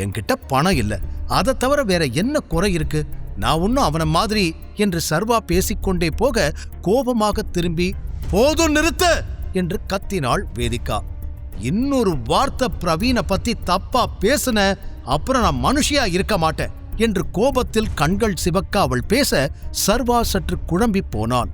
என்கிட்ட பணம் இல்ல, அதை தவிர வேற என்ன குறை இருக்கு? நான் ஒன்னும் அவன மாதிரி என்று சர்வா பேசிக்கொண்டே போக கோபமாக திரும்பி போதும் நிறுத்து என்று கத்தினாள் வேதிகா. இன்னொரு வார்த்தை பிரவீனை பத்தி தப்பா பேசுன அப்புறம் நான் மனுஷியா இருக்க மாட்டேன் என்று கோபத்தில் கண்கள் சிவக்க அவள் பேச சர்வா சற்று குழம்பி போனான்.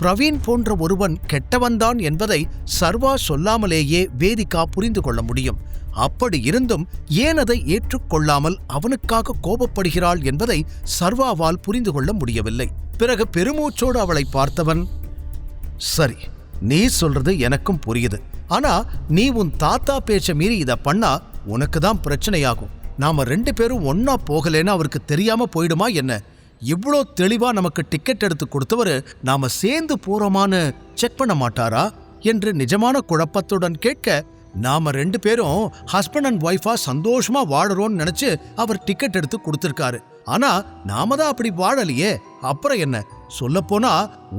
பிரவீன் போன்ற ஒருவன் கெட்டவன்தான் என்பதை சர்வா சொல்லாமலேயே வேதிகா புரிந்து கொள்ள முடியும். அப்படி இருந்தும் ஏன் அதை ஏற்றுக்கொள்ளாமல் அவனுக்காக கோபப்படுகிறாள் என்பதை சர்வாவால் புரிந்து கொள்ள முடியவில்லை. பிறகு பெருமூச்சோடு அவளை பார்த்தவன், சரி, நீ சொல்றது எனக்கும் புரியுது. ஆனா நீ உன் தாத்தா பேச்ச மீறி இத பண்ணா உனக்கு தான் பிரச்சனையாகும். நாம 2 பேரும் ஒன்னா போகலேன்னு அவருக்கு தெரியாம போயிடுமா என்ன? இவ்வளோ தெளிவா நமக்கு டிக்கெட் எடுத்து கொடுத்தவரு நாம சேர்ந்து போறோமான்னு செக் பண்ண மாட்டாரா என்று நிஜமான குழப்பத்துடன் கேட்க, நாம 2 பேரும் ஹஸ்பண்ட் அண்ட் ஒய்ஃபா சந்தோஷமா வாழறோம்னு நினைச்சு அவர் டிக்கெட் எடுத்து கொடுத்திருக்காரு. ஆனா நாம தான் அப்படி வாழலையே. அப்புறம் என்ன? சொல்லப்போனா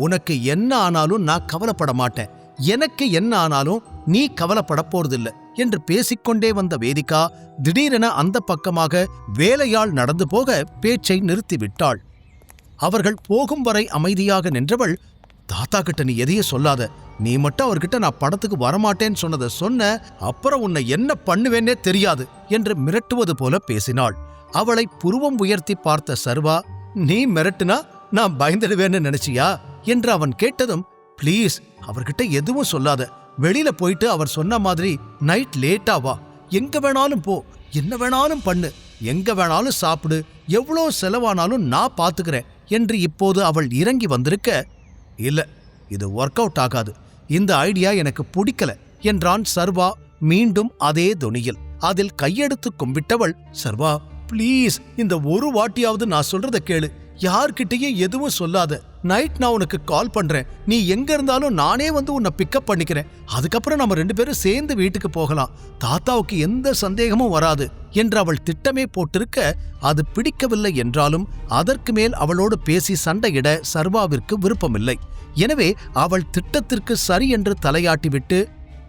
உனக்கு என்ன ஆனாலும் நான் கவலைப்பட மாட்டேன், எனக்கு என்ன ஆனாலும் நீ கவலைப்பட போறதில்லை என்று பேசிக்கொண்டே வந்த வேதிகா திடீரென அந்த பக்கமாக வேலையாள் நடந்து போக பேச்சை நிறுத்திவிட்டாள். அவர்கள் போகும் வரை அமைதியாக நின்றவள், தாத்தா கிட்ட நீ எதையும் சொல்லாத, நீ மட்டும் அவர்கிட்ட நான் படத்துக்கு வரமாட்டேன்னு சொன்னதை சொன்ன அப்புறம் உன்னை என்ன பண்ணுவேன்னே தெரியாது என்று மிரட்டுவது போல பேசினாள். அவளை புருவம் உயர்த்தி பார்த்த சர்வா, நீ மிரட்டுனா நான் பயந்துடுவேன்னு நினைச்சியா என்று அவன் கேட்டதும், பிளீஸ் அவர்கிட்ட எதுவும் சொல்லாத, வெளியில போயிட்டு அவர் சொன்ன மாதிரி நைட் லேட்டா வா, எங்க வேணாலும் போ, என்ன வேணாலும் பண்ணு, எங்க வேணாலும் சாப்பிடு, எவ்வளோ செலவானாலும் நான் பாத்துக்கிறேன் என்று இப்போது அவள் இறங்கி வந்திருக்க, இல்ல இது ஒர்க் அவுட் ஆகாது, இந்த ஐடியா எனக்கு பிடிக்கல என்றான் சர்வா மீண்டும் அதே தொனியில். அதில் கையெடுத்து கும்பிட்டவள், சர்வா ப்ளீஸ் இந்த ஒரு வாட்டியாவது நான் சொல்றத கேளு, யார்கிட்டையும் எதுவும் சொல்லாத, நைட் நான் உனக்கு கால் பண்றேன், நீ எங்க இருந்தாலும் நானே வந்து உன்னை பிக்கப் பண்ணிக்கிறேன், அதுக்கப்புறம் நம்ம 2 பேரும் சேர்ந்து வீட்டுக்கு போகலாம், தாத்தாவுக்கு எந்த சந்தேகமும் வராது என்று அவள் திட்டமே போட்டிருக்க, அது பிடிக்கவில்லை என்றாலும் அதற்கு மேல் அவளோடு பேசி சண்டையிட சர்வாவிற்கு விருப்பமில்லை. எனவே அவள் திட்டத்திற்கு சரி என்று தலையாட்டிவிட்டு,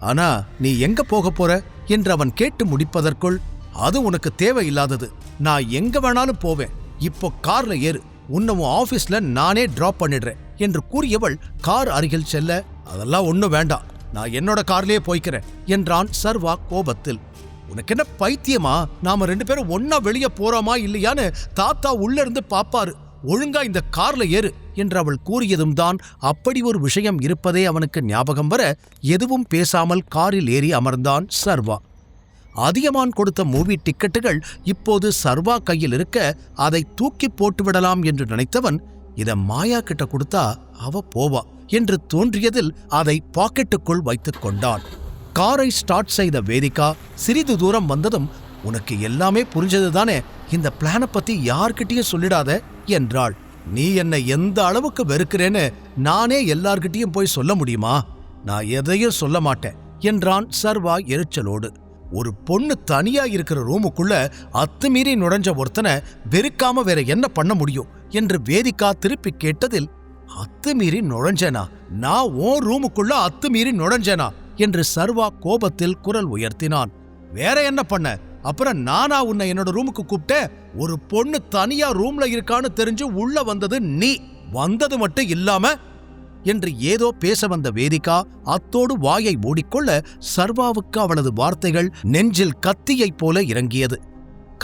ஆனா நீ எங்க போக போற என்று அவன் கேட்டு முடிப்பதற்குள், அது உனக்கு தேவையில்லாதது, நான் எங்க வேணாலும் போவேன், இப்போ கார்ல ஏறு, உன்னை உன் ஆபீஸ்ல நானே டிராப் பண்ணிடுறேன் என்று கூறியவள் கார் அருகில் செல்ல, அதெல்லாம் ஒன்னும் வேண்டாம், நான் என்னோட கார்லயே போய்க்கிறேன் என்றான் சர்வா கோபத்தில். உனக்கு என்ன பைத்தியமா? நாம 2 பேரும் ஒன்னா வெளியே போறோமா இல்லையான்னு தாத்தா உள்ள இருந்து பாப்பாரு, ஒழுங்கா இந்த கார்ல ஏறு என்று அவள் கூறியதும் தான் அப்படி ஒரு விஷயம் இருப்பதே அவனுக்கு ஞாபகம் வர எதுவும் பேசாமல் காரில் ஏறி அமர்ந்தான் சர்வா. அதியமான் கொடுத்த மூவி டிக்கெட்டுகள் இப்போது சர்வா கையில் இருக்க அதை தூக்கி போட்டு விடலாம் என்று நினைத்தவன், இத மாயா கிட்ட கொடுத்தா அவ போவா என்று தோன்றியதில் அதை பாக்கெட்டுக்குள் வைத்துக் கொண்டான். காரை ஸ்டார்ட் செய்த வேதிகா சிறிது தூரம் வந்ததும், உனக்கு எல்லாமே புரிஞ்சதுதானே, இந்த பிளான பத்தி யார்கிட்டயும் சொல்லிடாத என்றாள். நீ என்னை எந்த அளவுக்கு வெறுக்கிறேன்னு நானே எல்லார்கிட்டயும் போய் சொல்ல முடியுமா? நான் எதையும் சொல்ல மாட்டேன் என்றான் சர்வா எரிச்சலோடு. ஒரு பொண்ணு தனியா இருக்கிற ரூமுக்குள்ள அத்துமீறி நுழைஞ்ச ஒருத்தனை வெறுக்காம வேற என்ன பண்ண முடியும் என்று வேதிகா திருப்பி கேட்டதில், அத்துமீறி நுழைஞ்சேனா? நான் உன் ரூமுக்குள்ள அத்துமீறி நுழைஞ்சேனா என்று சர்வா கோபத்தில் குரல் உயர்த்தினான். வேற என்ன பண்ண? அப்புறம் நானா உன்னை என்னோட ரூமுக்கு கூப்பிட்டேன்? ஒரு பொண்ணு தனியா ரூம்ல இருக்கான்னு தெரிஞ்சு உள்ள வந்தது நீ, வந்தது மட்டும் இல்லாம என்று ஏதோ பேச வந்த வேதிகா அத்தோடு வாயை மூடிக்கொள்ள சர்வாவுக்கு அவளது வார்த்தைகள் நெஞ்சில் கத்தியைப் போல இறங்கியது.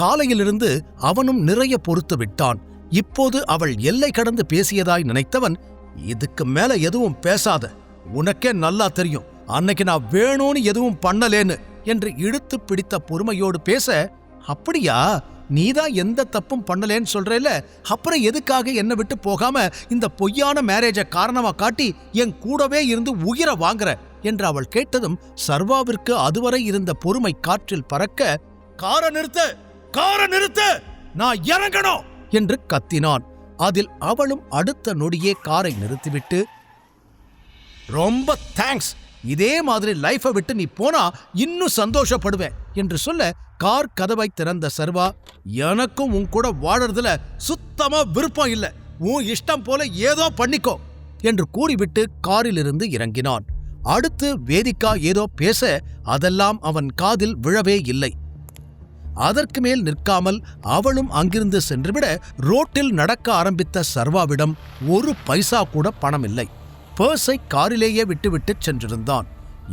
காலையிலிருந்து அவனும் நிறைய பொறுத்து விட்டான். இப்போது அவள் எல்லை கடந்து பேசியதாய் நினைத்தவன், இதுக்கு மேல எதுவும் பேசாத, உனக்கே நல்லா தெரியும் அன்னைக்கு நான் வேணும்னு எதுவும் பண்ணலேன்னு என்று இழுத்து பிடித்த பொறுமையோடு பேச, அப்படியா, நீதான் எந்த தப்பும் பண்ணலேன்னு சொல்றேல, அப்புறம் எதுக்காக என்னை விட்டு போகாம இந்த பொய்யான மேரேஜை காரணமா காட்டி என் கூடவே இருந்து உயிரை வாங்குற என்று அவள் கேட்டதும் சர்வாவிற்கு அதுவரை இருந்த பொறுமை காற்றில் பறக்க, காரை நிறுத்து, காரை நிறுத்து, நான் இறங்கணும் என்று கத்தினான். அதில் அவளும் அடுத்த நொடியே காரை நிறுத்திவிட்டு, ரொம்ப தேங்க்ஸ், இதே மாதிரி லைஃபை விட்டு நீ போனா இன்னும் சந்தோஷப்படுவேன் என்று சொல்ல கார் கதவை திறந்த சர்வா, எனக்கும் உன் கூட வாழறதுல சுத்தமா விருப்பம் இல்லை, உன் இஷ்டம் போல ஏதோ பண்ணிக்கோ என்று கூறிவிட்டு காரிலிருந்து இறங்கினான். அடுத்து வேதிகா ஏதோ பேச அதெல்லாம் அவன் காதில் விழவே இல்லை. அதற்கு மேல் நிற்காமல் அவளும் அங்கிருந்து சென்றுவிட ரோட்டில் நடக்க ஆரம்பித்த சர்வாவிடம் ஒரு பைசா கூட பணம் இல்லை. பர்ஸை காரிலேயே விட்டுவிட்டு சென்றிருந்தான்.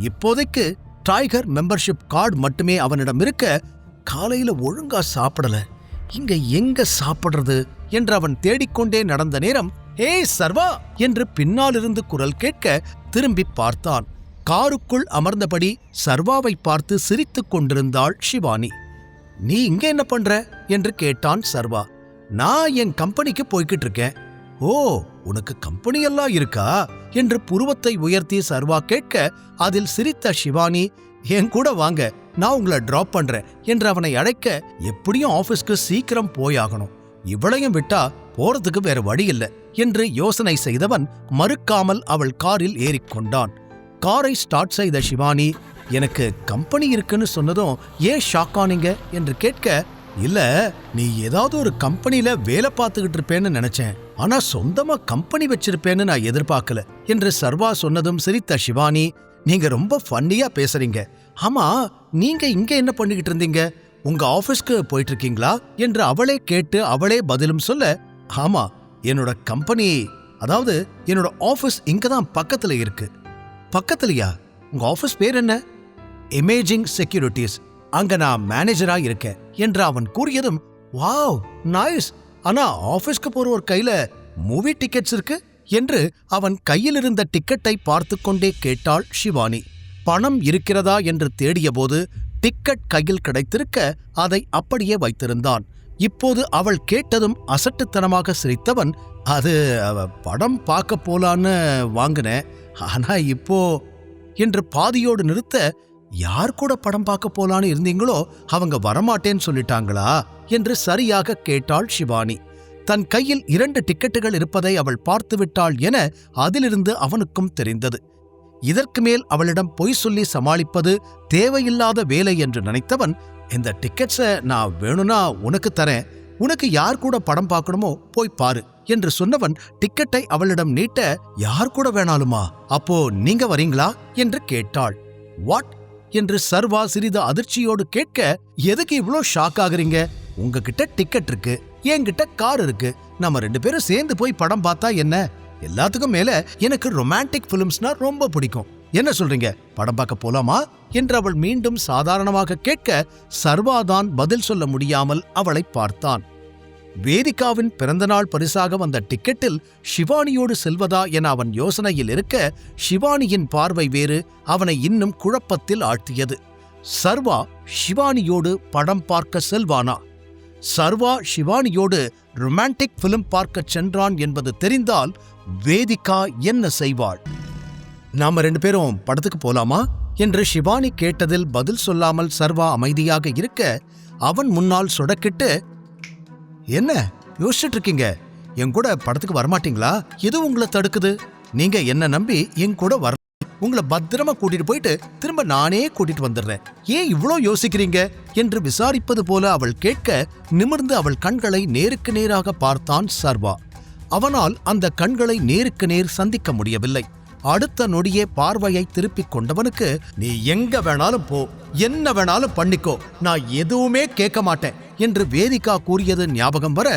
இப்போதைக்கு டைகர் மெம்பர்ஷிப் கார்டு மட்டுமே அவனிடம் இருக்க, காலையில ஒழுங்கா சாப்பிடல, இங்க எங்க சாப்பிடுறது என்று அவன் தேடிக்கொண்டே நடந்த நேரம், ஏய் சர்வா என்று பின்னாலிருந்து குரல் கேட்க திரும்பி பார்த்தான். காருக்குள் அமர்ந்தபடி சர்வாவை பார்த்து சிரித்துக் கொண்டிருந்தாள் ஷிவானி. நீ இங்க என்ன பண்ற என்று கேட்டான் சர்வா. நான் என் கம்பெனிக்கு போய்கிட்டு இருக்கேன். ஓ, உனக்கு கம்பெனியெல்லாம் இருக்கா என்று புருவத்தை உயர்த்தி சர்வா கேட்க, அதில் சிரித்த ஷிவானி, என் கூட வாங்க, நான் உங்களை டிராப் பண்றேன் என்று அவனை அழைக்க, எப்படியும் ஆபீஸ்க்கு சீக்கிரம் போயாகணும், இவளையும் விட்டா போறதுக்கு வேற வழி இல்லை என்று யோசனை செய்தவன் மறுக்காமல் அவள் காரில் ஏறிக்கொண்டான். காரை ஸ்டார்ட் செய்த ஷிவானி, எனக்கு கம்பெனி இருக்குன்னு சொன்னதும் ஏன் ஷாக் ஆனீங்க என்று கேட்க, இல்ல, நீ ஏதாவது ஒரு கம்பெனில வேலை பார்த்துக்கிட்டு இருப்பேன்னு நினைச்சேன், ஆனா சொந்தமா கம்பெனி வச்சிருப்பேன்னு நான் எதிர்பார்க்கல என்று சர்வா சொன்னதும் சிரித்த ஷிவானி, நீங்க ரொம்ப ஃபன்னியா பேசுறீங்க. ஆமா, நீங்க இங்க என்ன பண்ணிக்கிட்டு இருந்தீங்க? உங்க ஆபீஸ்க்கு போயிட்டு இருக்கீங்களா என்று அவளே கேட்டு அவளே பதிலும் சொல்ல, ஆமா, என்னோட கம்பெனி, அதாவது என்னோட ஆபீஸ் இங்கதான் பக்கத்துல இருக்கு. பக்கத்துலயா? உங்க ஆபீஸ் பேர் என்ன? இமேஜிங் செக்யூரிட்டிஸ், அங்க நான் மேனேஜரா இருக்கேன் என்று அவன் கூறியதும், வாவ் நைஸ், ஆனா ஆபீஸ்க்கு போற ஒரு கையில மூவி டிக்கெட்ஸ் இருக்கு என்று அவன் கையில் இருந்த டிக்கெட்டை பார்த்து கொண்டே கேட்டாள் ஷிவானி. பணம் இருக்கிறதா என்று தேடியபோது டிக்கெட் கையில் கிடைத்திருக்க அதை அப்படியே வைத்திருந்தான். இப்போது அவள் கேட்டதும் அசட்டுத்தனமாக சிரித்தவன், அது படம் பார்க்க போலான்னு வாங்கினேன், ஆனா இப்போ என்று பாதியோடு நிறுத்த, யார் கூட படம் பார்க்க போலான்னு இருந்தீங்களோ அவங்க வரமாட்டேன்னு சொல்லிட்டாங்களா என்று சரியாக கேட்டாள் ஷிவானி. தன் கையில் 2 டிக்கெட்டுகள் இருப்பதை அவள் பார்த்துவிட்டாள் என அதிலிருந்து அவனுக்கும் தெரிந்தது. இதற்கு மேல் அவளிடம் பொய் சொல்லி சமாளிப்பது தேவையில்லாத வேலை என்று நினைத்தவன், இந்த டிக்கெட்ஸை நான் வேணும்னா உனக்கு தரேன், உனக்கு யார் கூட படம் பார்க்கணுமோ போய் பாரு என்று சொன்னவன் டிக்கெட்டை அவளிடம் நீட்ட, யார் கூட வேணாலுமா? அப்போ நீங்க வரீங்களா என்று கேட்டாள். வாட் என்று சர்வா சிறிது அதிர்ச்சியோடு கேட்க, எதுக்கு இவ்ளோ ஷாக் ஆகுறீங்க? உங்ககிட்ட டிக்கெட் இருக்கு, என்கிட்ட கார் இருக்கு, நம்ம 2 பேரும் சேர்ந்து போய் படம் பார்த்தா என்ன? எல்லாத்துக்கும் மேல எனக்கு ரொமான்டிக் பிலிம்ஸ்னா ரொம்ப பிடிக்கும். என்ன சொல்றீங்க, படம் பார்க்க போலாமா என்று அவள் மீண்டும் சாதாரணமாக கேட்க, சர்வாதான் பதில் சொல்ல முடியாமல் அவளை பார்த்தான். வேதிகாவின் பிறந்தநாள் பரிசாக வந்த டிக்கெட்டில் ஷிவானியோடு செல்வதா என அவன் யோசனையில் இருக்க, ஷிவானியின் பார்வை வேறு அவனை இன்னும் குழப்பத்தில் ஆழ்த்தியது. சர்வா ஷிவானியோடு படம் பார்க்க செல்வானா? சர்வா ஷிவானியோடு ரொமான்டிக் பிலிம் பார்க்க சென்றான் என்பது தெரிந்தால் வேதிகா என்ன செய்வாள்? நாம 2 பேரும் படத்துக்கு போலாமா என்று ஷிவானி கேட்டதில் பதில் சொல்லாமல் சர்வா அமைதியாக இருக்க, அவன் முன்னால் சொடக்கிட்டு, என்ன யோசிச்சுட்டு இருக்கீங்க? என் கூட படத்துக்கு வரமாட்டீங்களா? எது உங்களை தடுக்குது? நீங்க என்ன நம்பி என் கூட வர, உங்களை பத்திரமா கூட்டிட்டு போயிட்டு திரும்ப நானே கூட்டிட்டு வந்துடுறேன். ஏன் இவ்ளோ யோசிக்கிறீங்க என்று விசாரிப்பது போல அவள் கேட்க, நிமிர்ந்து அவள் கண்களை நேருக்கு நேராக பார்த்தான் சர்வா. அவனால் அந்த கண்களை நேருக்கு நேர் சந்திக்க முடியவில்லை. அடுத்த நொடியே பார்வையை திருப்பிக் கொண்டவனுக்கு, நீ எங்க வேணாலும் போ, என்ன வேணாலும் பண்ணிக்கோ, நான் எதுவுமே கேட்க மாட்டேன் என்று வேதிகா கூறியது ஞாபகம் வர,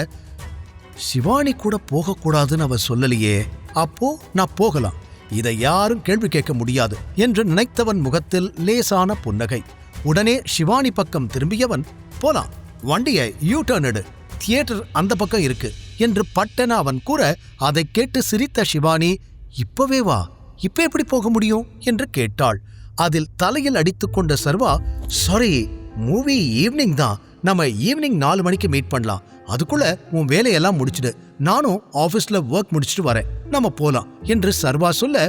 சிவானி கூட போகக்கூடாதுன்னு அவ சொல்லலையே, அப்போ நான் போகலாம், இதை யாரும் கேள்வி கேட்க முடியாது என்று நினைத்தவன் முகத்தில் லேசான புன்னகை. உடனே ஷிவானி பக்கம் திரும்பியவன், போலாம், வண்டியை யூ டர்ன் எடு, தியேட்டர் அந்த பக்கம் இருக்கு என்று பட்டென அவன் கூற, அதை கேட்டு சிரித்த ஷிவானி, இப்பவே வா, இப்ப எப்படி போக முடியும் என்று கேட்டாள். அதில் தலையில் அடித்துக்கொண்ட சர்வா, சாரி, மூவி ஈவினிங் தான், நம்ம ஈவினிங் 4 மணிக்கு மீட் பண்ணலாம், அதுக்குள்ள உன் வேலையெல்லாம் முடிச்சுடு, நானும் ஆபீஸ்ல ஒர்க் முடிச்சுட்டு வரேன், நம்ம போலாம் என்று சர்வா சொல்ல,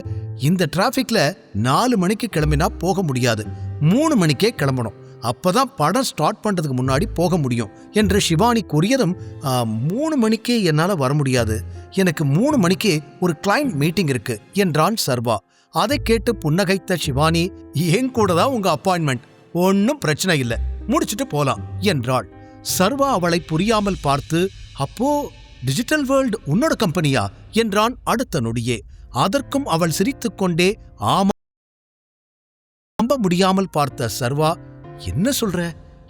இந்த டிராபிக்ல 4 மணிக்கு கிளம்பினா போக முடியாது, 3 மணிக்கே கிளம்பணும், அப்பதான் படம் ஸ்டார்ட் பண்றதுக்கு முன்னாடி போக முடியும் என்று ஷிவானி கூறியதும், 3 மணிக்கு என்னால வர முடியாது, எனக்கு 3 மணிக்கு ஒரு கிளைண்ட் மீட்டிங் இருக்கு என்றான் சர்வா. அதை கேட்டு புன்னகைத்த ஷிவானி, என் கூட தான் உங்க அப்பாயின்மெண்ட், ஒன்னும் பிரச்சனை இல்லை, முடிச்சுட்டு போலாம் என்றாள். சர்வா அவளை புரியாமல் பார்த்து, அப்போ டிஜிட்டல் வேர்ல்டு உன்னோட கம்பெனியா என்றான் அடுத்த நொடியே. அதற்கும் அவள் சிரித்துக்கொண்டே ஆமா. நம்ப முடியாமல் பார்த்த சர்வா, என்ன சொல்ற,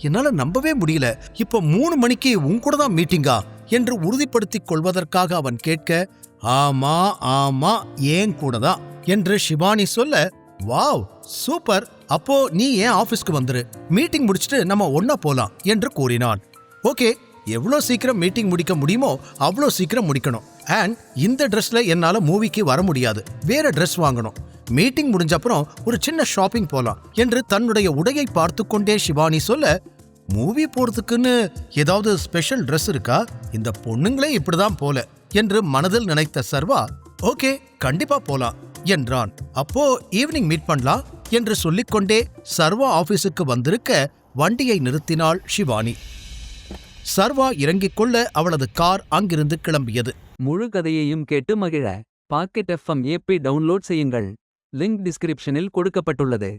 என்னால நம்பவே முடியல. இப்ப 3 மணிக்கு உன் கூட தான் மீட்டிங்கா என்று உறுதிப்படுத்திக் கொள்வதற்காக அவன் கேட்க, ஆமா ஆமா ஏன் கூட தான் என்று ஷிவானி சொல்ல, வாவ் சூப்பர், அப்போ நீ ஏன் ஆபீஸ்க்கு வந்துரு, மீட்டிங் முடிச்சிட்டு நம்ம ஒன்னா போலாம் என்று கூறினான். ஓகே, எவ்வளோ சீக்கிரம் மீட்டிங் முடிக்க முடியுமோ அவ்வளோ சீக்கிரம் முடிக்கணும். அண்ட் இந்த ட்ரெஸ்ல என்னால மூவிக்கு வர முடியாது, வேற ட்ரெஸ் வாங்கணும். மீட்டிங் முடிஞ்சப்புறம் ஒரு சின்ன ஷாப்பிங் போலாம் என்று தன்னுடைய உடையை பார்த்து கொண்டே ஷிவானி சொல்ல, மூவி போறதுக்குன்னு ஏதாவது ஸ்பெஷல் ட்ரெஸ் இருக்கா, இந்த பொண்ணுங்களே இப்படிதான் போல என்று மனதில் நினைத்த சர்வா, ஓகே கண்டிப்பா போலாம் என்றான். அப்போ ஈவினிங் மீட் பண்ணலாம் என்று சொல்லிக்கொண்டே சர்வா ஆபீஸுக்கு வந்திருக்க வண்டியை நிறுத்தினாள் ஷிவானி. சர்வா இறங்கிக் கொள்ள அவளது கார் அங்கிருந்து கிளம்பியது. முழு கதையையும் கேட்டு மகிழ பாக்கெட் FM ஏப்பை டவுன்லோட் செய்யுங்கள். லிங்க் டிஸ்கிரிப்ஷனில் கொடுக்கப்பட்டுள்ளது.